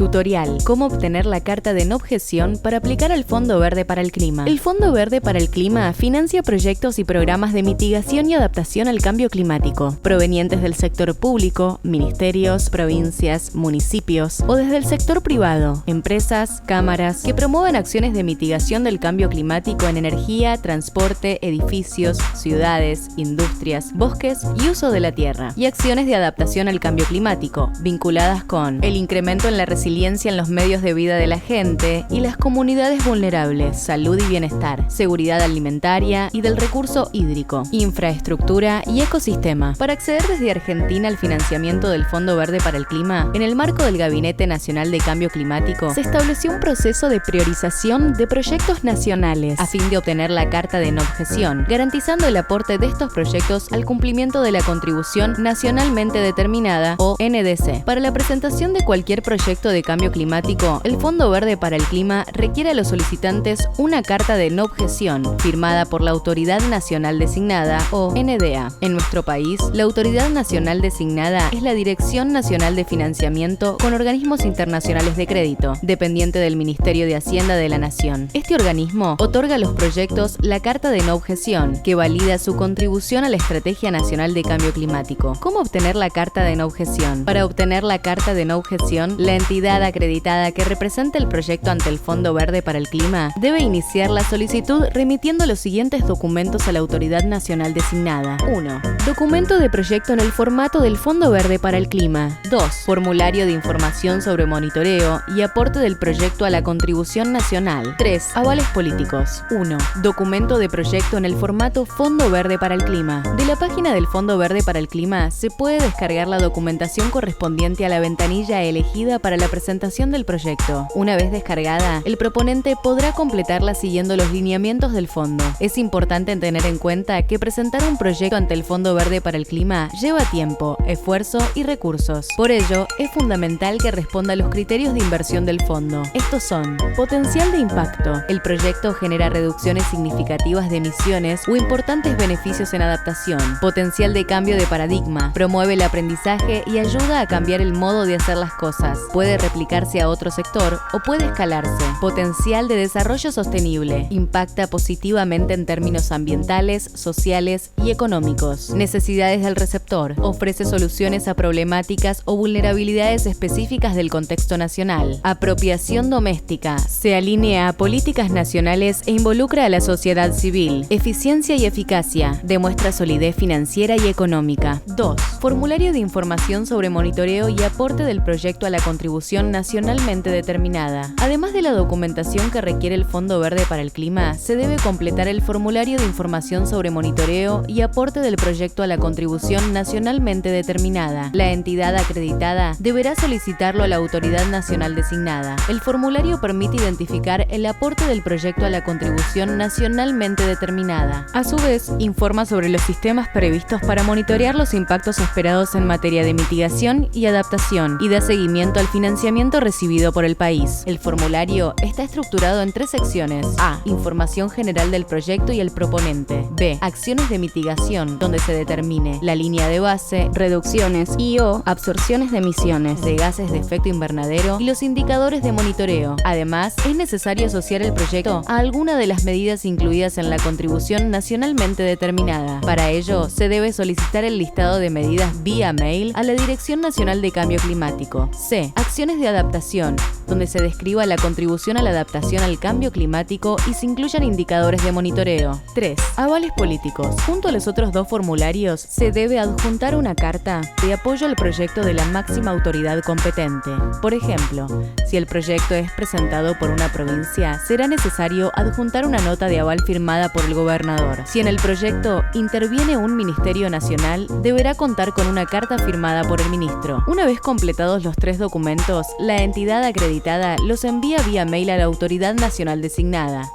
Tutorial: ¿Cómo obtener la carta de no objeción para aplicar al Fondo Verde para el Clima? El Fondo Verde para el Clima financia proyectos y programas de mitigación y adaptación al cambio climático, provenientes del sector público, ministerios, provincias, municipios o desde el sector privado, empresas, cámaras, que promueven acciones de mitigación del cambio climático en energía, transporte, edificios, ciudades, industrias, bosques y uso de la tierra, y acciones de adaptación al cambio climático, vinculadas con el incremento en la resiliencia en los medios de vida de la gente y las comunidades vulnerables, salud y bienestar, seguridad alimentaria y del recurso hídrico, infraestructura y ecosistema. Para acceder desde Argentina al financiamiento del Fondo Verde para el Clima, en el marco del Gabinete Nacional de Cambio Climático, se estableció un proceso de priorización de proyectos nacionales a fin de obtener la carta de no objeción, garantizando el aporte de estos proyectos al cumplimiento de la Contribución Nacionalmente Determinada, o NDC. Para la presentación de cualquier proyecto de cambio climático, el Fondo Verde para el Clima requiere a los solicitantes una carta de no objeción firmada por la Autoridad Nacional Designada, o NDA. En nuestro país, la Autoridad Nacional Designada es la Dirección Nacional de Financiamiento con Organismos Internacionales de Crédito, dependiente del Ministerio de Hacienda de la Nación. Este organismo otorga a los proyectos la carta de no objeción, que valida su contribución a la Estrategia Nacional de Cambio Climático. ¿Cómo obtener la carta de no objeción? Para obtener la carta de no objeción, la entidad acreditada que represente el proyecto ante el Fondo Verde para el Clima debe iniciar la solicitud remitiendo los siguientes documentos a la Autoridad Nacional Designada. 1. Documento de proyecto en el formato del Fondo Verde para el Clima. 2. Formulario de información sobre monitoreo y aporte del proyecto a la contribución nacional. 3. Avales políticos. 1. Documento de proyecto en el formato Fondo Verde para el Clima. De la página del Fondo Verde para el Clima se puede descargar la documentación correspondiente a la ventanilla elegida para la presentación del proyecto. Una vez descargada, el proponente podrá completarla siguiendo los lineamientos del fondo. Es importante tener en cuenta que presentar un proyecto ante el Fondo Verde para el Clima lleva tiempo, esfuerzo y recursos. Por ello, es fundamental que responda a los criterios de inversión del fondo. Estos son: potencial de impacto. El proyecto genera reducciones significativas de emisiones o importantes beneficios en adaptación. Potencial de cambio de paradigma. Promueve el aprendizaje y ayuda a cambiar el modo de hacer las cosas. Puede replicarse a otro sector o puede escalarse. Potencial de desarrollo sostenible. Impacta positivamente en términos ambientales, sociales y económicos. Necesidades del receptor. Ofrece soluciones a problemáticas o vulnerabilidades específicas del contexto nacional. Apropiación doméstica. Se alinea a políticas nacionales e involucra a la sociedad civil. Eficiencia y eficacia. Demuestra solidez financiera y económica. 2. Formulario de información sobre monitoreo y aporte del proyecto a la contribución nacionalmente determinada. Además de la documentación que requiere el Fondo Verde para el Clima, se debe completar el formulario de información sobre monitoreo y aporte del proyecto a la contribución nacionalmente determinada. La entidad acreditada deberá solicitarlo a la Autoridad Nacional Designada. El formulario permite identificar el aporte del proyecto a la contribución nacionalmente determinada. A su vez, informa sobre los sistemas previstos para monitorear los impactos esperados en materia de mitigación y adaptación y da seguimiento al financiamiento recibido por el país. El formulario está estructurado en 3 secciones. A. Información general del proyecto y el proponente. B. Acciones de mitigación, donde se determine la línea de base, reducciones y/o absorciones de emisiones de gases de efecto invernadero y los indicadores de monitoreo. Además, es necesario asociar el proyecto a alguna de las medidas incluidas en la contribución nacionalmente determinada. Para ello, se debe solicitar el listado de medidas vía mail a la Dirección Nacional de Cambio Climático. C. Acciones de adaptación, donde se describa la contribución a la adaptación al cambio climático y se incluyan indicadores de monitoreo. 3. Avales políticos. Junto a los otros 2 formularios, se debe adjuntar una carta de apoyo al proyecto de la máxima autoridad competente. Por ejemplo, si el proyecto es presentado por una provincia, será necesario adjuntar una nota de aval firmada por el gobernador. Si en el proyecto interviene un ministerio nacional, deberá contar con una carta firmada por el ministro. Una vez completados los 3 documentos, la entidad acreditada los envía vía mail a la Autoridad Nacional Designada.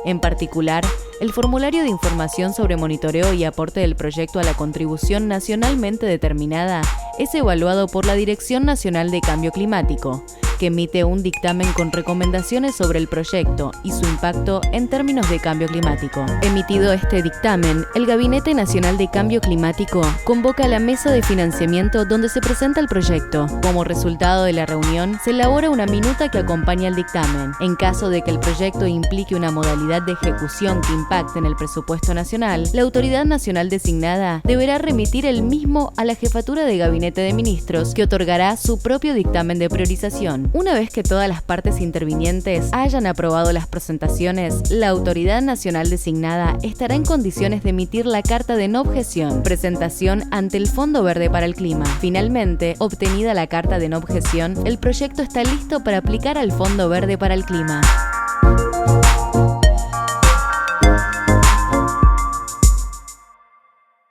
En particular, El formulario de información sobre monitoreo y aporte del proyecto a la contribución nacionalmente determinada es evaluado por la Dirección Nacional de Cambio Climático, que emite un dictamen con recomendaciones sobre el proyecto y su impacto en términos de cambio climático. Emitido este dictamen, el Gabinete Nacional de Cambio Climático convoca la mesa de financiamiento donde se presenta el proyecto. Como resultado de la reunión, se elabora una minuta que acompaña el dictamen. En caso de que el proyecto implique una modalidad de ejecución que impacte en el presupuesto nacional, la autoridad nacional designada deberá remitir el mismo a la Jefatura de Gabinete de Ministros, que otorgará su propio dictamen de priorización. Una vez que todas las partes intervinientes hayan aprobado las presentaciones, la autoridad nacional designada estará en condiciones de emitir la carta de no objeción, presentación ante el Fondo Verde para el Clima. Finalmente, obtenida la carta de no objeción, el proyecto está listo para aplicar al Fondo Verde para el Clima.